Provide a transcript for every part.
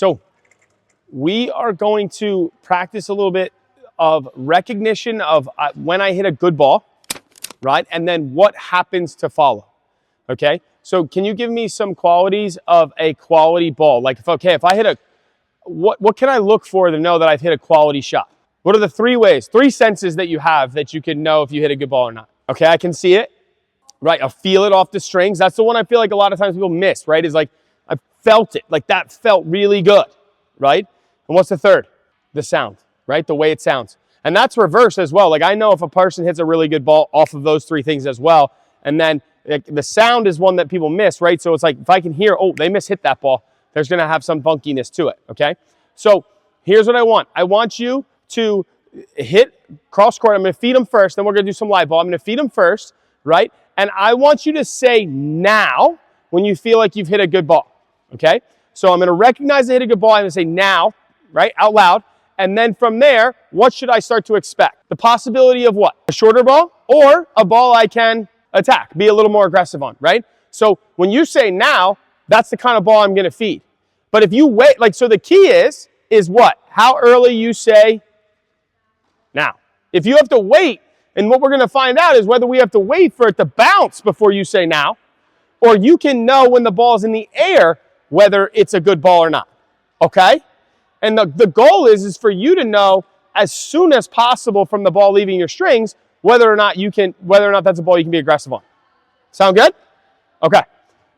So we are going to practice a little bit of recognition of when I hit a good ball, right? And then what happens to follow, okay? So can you give me some qualities of a quality ball? Like, if I hit a, what can I look for to know that I've hit a quality shot? What are the three senses that you have that you can know if you hit a good ball or not? Okay, I can see it, right? I'll feel it off the strings. That's the one I feel like a lot of times people miss, right? Is like, I felt it, like that felt really good, right? And what's the third? The sound, right? The way it sounds. And that's reverse as well. Like I know if a person hits a really good ball off of those three things as well. And then the sound is one that people miss, right? So it's like, if I can hear, oh, they mishit that ball, there's going to have some funkiness to it, okay? So here's what I want. I want you to hit cross court. I'm going to feed them first. Then we're going to do some live ball. I'm going to feed them first, right? And I want you to say now when you feel like you've hit a good ball, okay? So I'm going to recognize I hit a good ball. I'm going to say now, right, out loud. And then from there, what should I start to expect? The possibility of what? A shorter ball or a ball I can attack, be a little more aggressive on, right? So when you say now, that's the kind of ball I'm going to feed. But if you wait, like, so the key is what? How early you say now. If you have to wait, and what we're going to find out is whether we have to wait for it to bounce before you say now, or you can know when the ball's in the air whether it's a good ball or not, okay? And the goal is for you to know as soon as possible from the ball leaving your strings whether or not that's a ball you can be aggressive on. Sound good? Okay.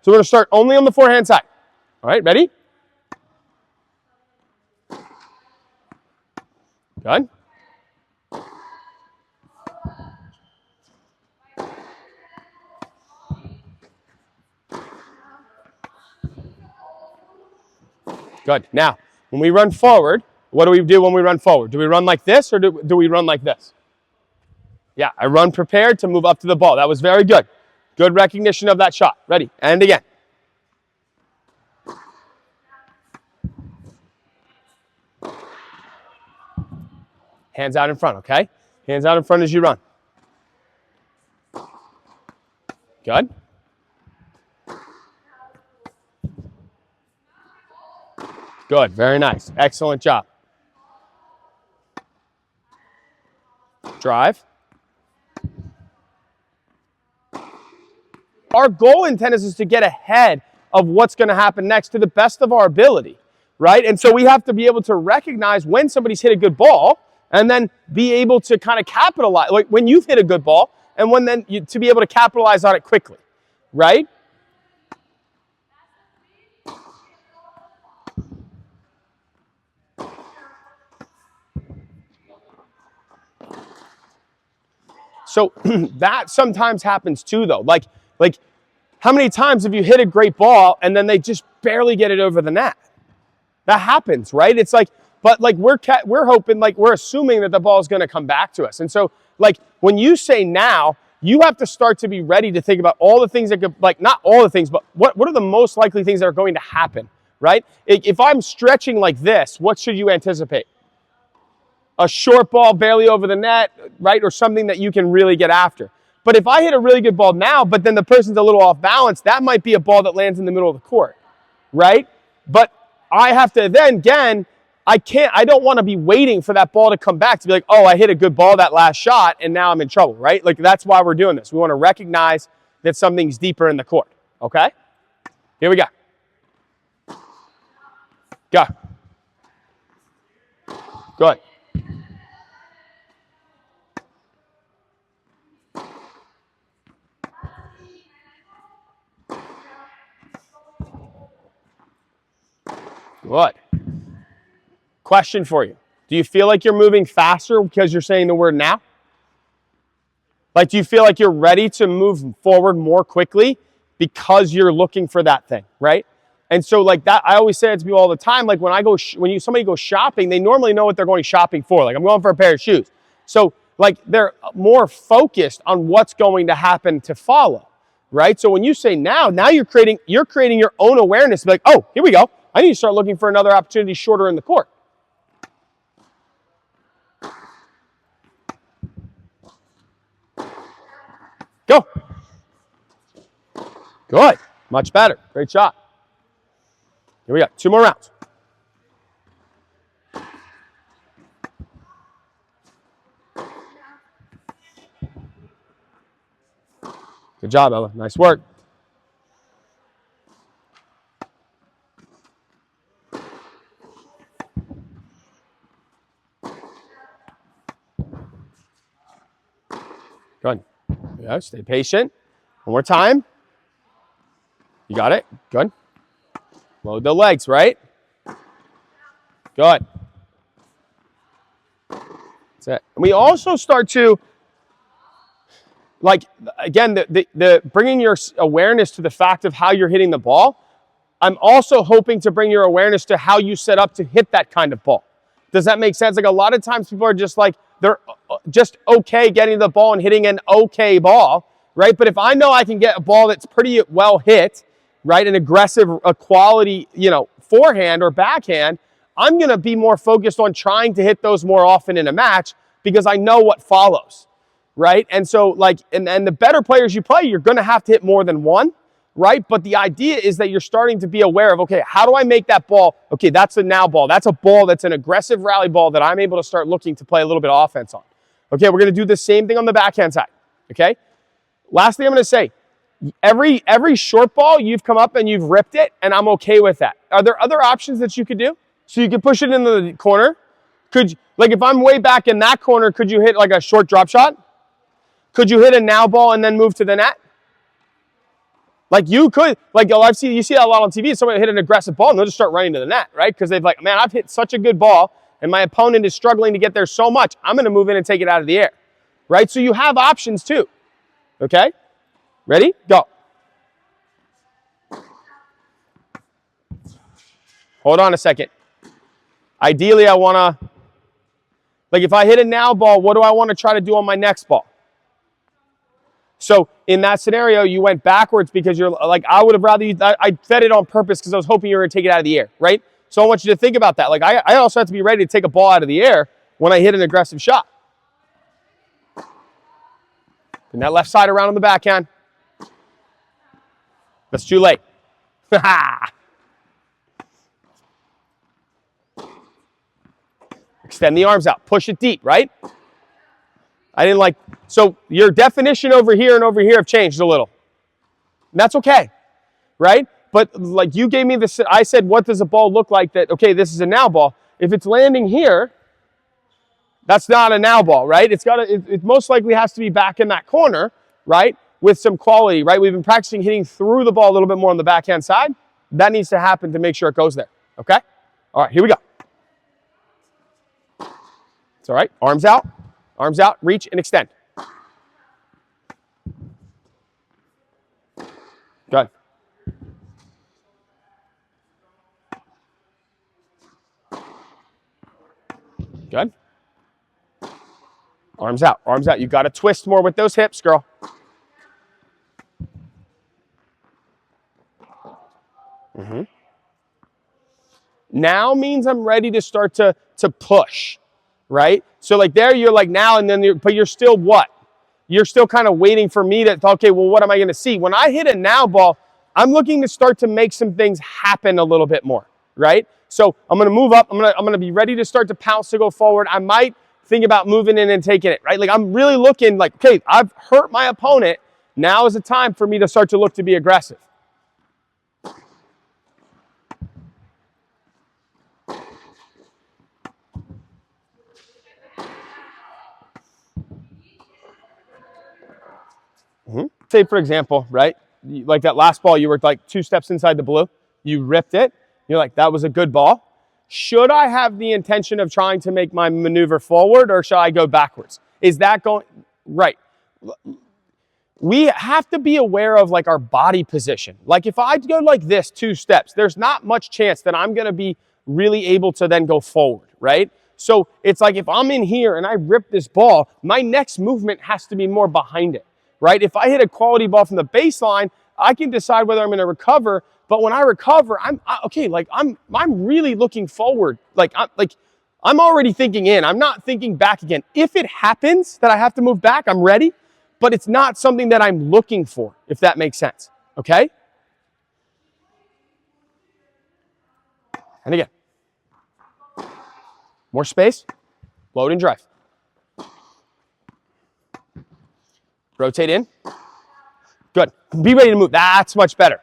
So we're going to start only on the forehand side. All right, ready? Good. Good. Now, when we run forward, what do we do when we run forward? Do we run like this or do we run like this? Yeah, I run prepared to move up to the ball. That was very good. Good recognition of that shot. Ready? And again. Hands out in front, okay? Hands out in front as you run. Good. Good. Very nice. Excellent job. Drive. Our goal in tennis is to get ahead of what's going to happen next to the best of our ability, right? And so we have to be able to recognize when somebody's hit a good ball and then be able to kind of capitalize, like when you've hit a good ball and when then to be able to capitalize on it quickly, right? So that sometimes happens too, though. Like how many times have you hit a great ball and then they just barely get it over the net? That happens, right? It's like, but like we're hoping, like we're assuming that the ball is going to come back to us. And so like when you say now, you have to start to be ready to think about all the things that could, like not all the things, but what are the most likely things that are going to happen, right? If I'm stretching like this, what should you anticipate? A short ball barely over the net, right? Or something that you can really get after. But if I hit a really good ball now, but then the person's a little off balance, that might be a ball that lands in the middle of the court, right? But I have to then, again, I don't want to be waiting for that ball to come back to be like, oh, I hit a good ball that last shot and now I'm in trouble, right? Like that's why we're doing this. We want to recognize that something's deeper in the court, okay? Here we go. Go. Good. Good. Question for you. Do you feel like you're moving faster because you're saying the word now? Like, do you feel like you're ready to move forward more quickly because you're looking for that thing, right? And so like that, I always say it to people all the time, like when somebody goes shopping, they normally know what they're going shopping for. Like I'm going for a pair of shoes. So like they're more focused on what's going to happen to follow, right? So when you say now you're creating your own awareness. Like, oh, here we go. I need to start looking for another opportunity shorter in the court. Go. Good. Much better. Great shot. Here we go. 2 more rounds. Good job, Ella. Nice work. Good. Yeah, stay patient. One more time. You got it. Good. Load the legs, right? Good. That's it. And we also start to, like, again, the bringing your awareness to the fact of how you're hitting the ball. I'm also hoping to bring your awareness to how you set up to hit that kind of ball. Does that make sense? Like, a lot of times people are just like, they're just okay getting the ball and hitting an okay ball, right? But if I know I can get a ball that's pretty well hit, right, an aggressive, a quality, forehand or backhand, I'm going to be more focused on trying to hit those more often in a match because I know what follows, right? And so, like, and the better players you play, you're going to have to hit more than one, right? But the idea is that you're starting to be aware of, okay, how do I make that ball? Okay, that's a now ball. That's a ball that's an aggressive rally ball that I'm able to start looking to play a little bit of offense on. Okay, we're going to do the same thing on the backhand side, okay? Last thing I'm going to say, every short ball, you've come up and you've ripped it, and I'm okay with that. Are there other options that you could do? So you could push it into the corner. Like if I'm way back in that corner, could you hit like a short drop shot? Could you hit a now ball and then move to the net? Like you could, like you see that a lot on TV. Somebody hit an aggressive ball and they'll just start running to the net, right? Because they've like, man, I've hit such a good ball and my opponent is struggling to get there so much. I'm going to move in and take it out of the air, right? So you have options too. Okay, ready? Go. Hold on a second. Ideally, I want to, like if I hit a now ball, what do I want to try to do on my next ball? So in that scenario, you went backwards because you're like, I would have rather, I fed it on purpose because I was hoping you were going to take it out of the air, right? So I want you to think about that. Like I also have to be ready to take a ball out of the air when I hit an aggressive shot. Bring that left side around on the backhand. That's too late. Extend the arms out. Push it deep, right? I didn't like, so your definition over here and over here have changed a little. And that's okay, right? But like you gave me this, I said, what does a ball look like that, okay, this is a now ball. If it's landing here, that's not a now ball, right? It most likely has to be back in that corner, right? With some quality, right? We've been practicing hitting through the ball a little bit more on the backhand side. That needs to happen to make sure it goes there, okay? All right, here we go. It's all right, arms out, reach and extend. Good. Good. Arms out, arms out. You got to twist more with those hips, girl. Now means I'm ready to start to push, right? So like there, you're like now and then, but you're still what? You're still kind of waiting for me to, okay, well, what am I going to see? When I hit a now ball, I'm looking to start to make some things happen a little bit more, right? So I'm going to move up. I'm going to be ready to start to pounce to go forward. I might think about moving in and taking it, right? Like I'm really looking like, okay, I've hurt my opponent. Now is the time for me to start to look to be aggressive. Say, for example, right? Like that last ball, you were like 2 steps inside the blue. You ripped it. You're like, that was a good ball. Should I have the intention of trying to make my maneuver forward or should I go backwards? Is that going, right? We have to be aware of like our body position. Like if I go like this 2 steps, there's not much chance that I'm going to be really able to then go forward, right? So it's like if I'm in here and I rip this ball, my next movement has to be more behind it. Right? If I hit a quality ball from the baseline, I can decide whether I'm going to recover. But when I recover, I'm really looking forward. I'm already thinking in. I'm not thinking back again. If it happens that I have to move back, I'm ready. But it's not something that I'm looking for, if that makes sense. Okay? And again. More space. Load and drive. Rotate in. Good. Be ready to move. That's much better.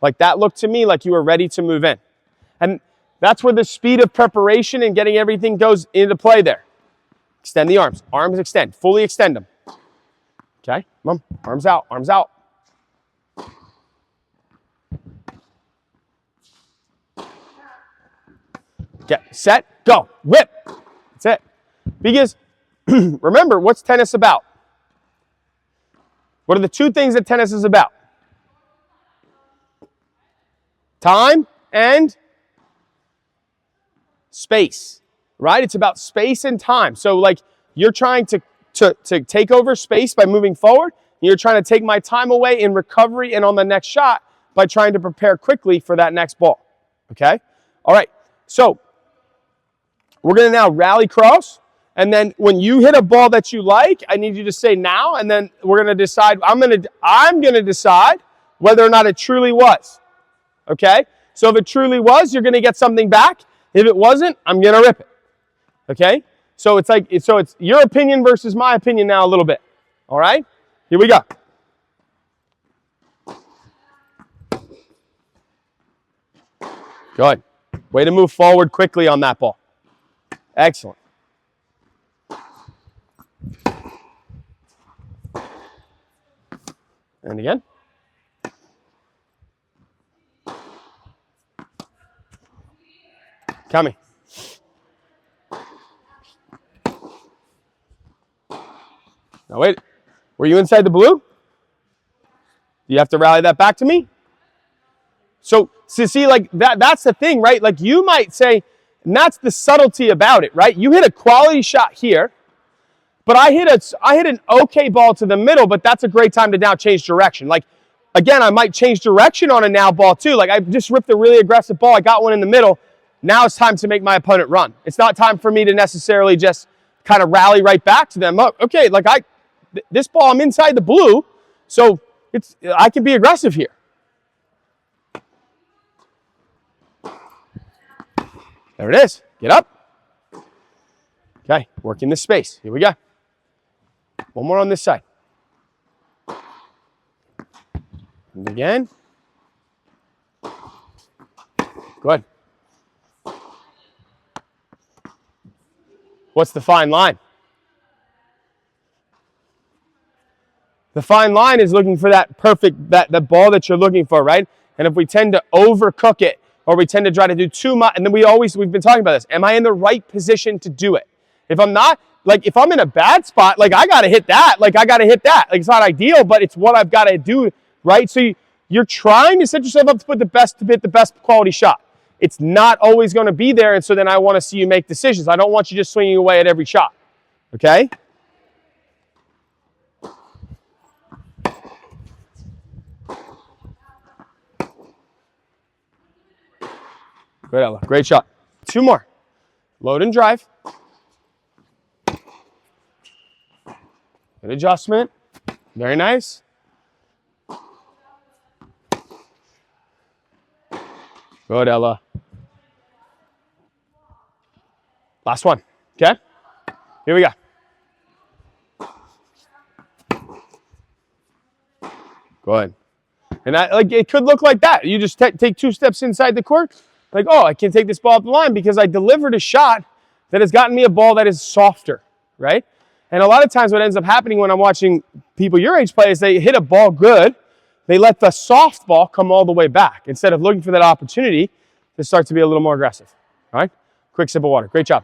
Like that looked to me like you were ready to move in. And that's where the speed of preparation and getting everything goes into play there. Extend the arms. Arms extend. Fully extend them. Okay? Come on. Arms out. Arms out. Get set. Go. Whip. That's it. Because remember, what's tennis about? What are the two things that tennis is about? Time and space, right? It's about space and time. So like you're trying to take over space by moving forward. You're trying to take my time away in recovery and on the next shot by trying to prepare quickly for that next ball. Okay? All right. So we're going to now rally cross. And then when you hit a ball that you like, I need you to say now, and then we're going to decide, I'm going to decide whether or not it truly was. Okay? So if it truly was, you're going to get something back. If it wasn't, I'm going to rip it. Okay? So it's like, it's your opinion versus my opinion now a little bit. All right? Here we go. Good. Way to move forward quickly on that ball. Excellent. And again. Coming. Now wait, were you inside the blue? Do you have to rally that back to me? So see, like that's the thing, right? Like you might say, and that's the subtlety about it, right? You hit a quality shot here, but I hit an okay ball to the middle, but that's a great time to now change direction. Like, again, I might change direction on a now ball too. Like I just ripped a really aggressive ball. I got one in the middle. Now it's time to make my opponent run. It's not time for me to necessarily just kind of rally right back to them. Oh, okay, like this ball, I'm inside the blue, so I can be aggressive here. There it is. Get up. Okay, working this space. Here we go. One more on this side. And again. Good. What's the fine line? The fine line is looking for that perfect, that ball that you're looking for, right? And if we tend to overcook it, or we tend to try to do too much, and then we've been talking about this. Am I in the right position to do it? If I'm not, like if I'm in a bad spot, like I got to hit that, like I got to hit that. Like it's not ideal, but it's what I've got to do, right? So you're trying to set yourself up to hit the best quality shot. It's not always going to be there, and so then I want to see you make decisions. I don't want you just swinging away at every shot, okay? Good, Ella. Great shot. Two more. Load and drive. Good adjustment. Very nice. Good, Ella. Last one. Okay? Here we go. Good. And like it could look like that. You just take 2 steps inside the court. Like, oh, I can take this ball up the line because I delivered a shot that has gotten me a ball that is softer, right? And a lot of times what ends up happening when I'm watching people your age play is they hit a ball good, they let the soft ball come all the way back instead of looking for that opportunity to start to be a little more aggressive, all right? Quick sip of water. Great job.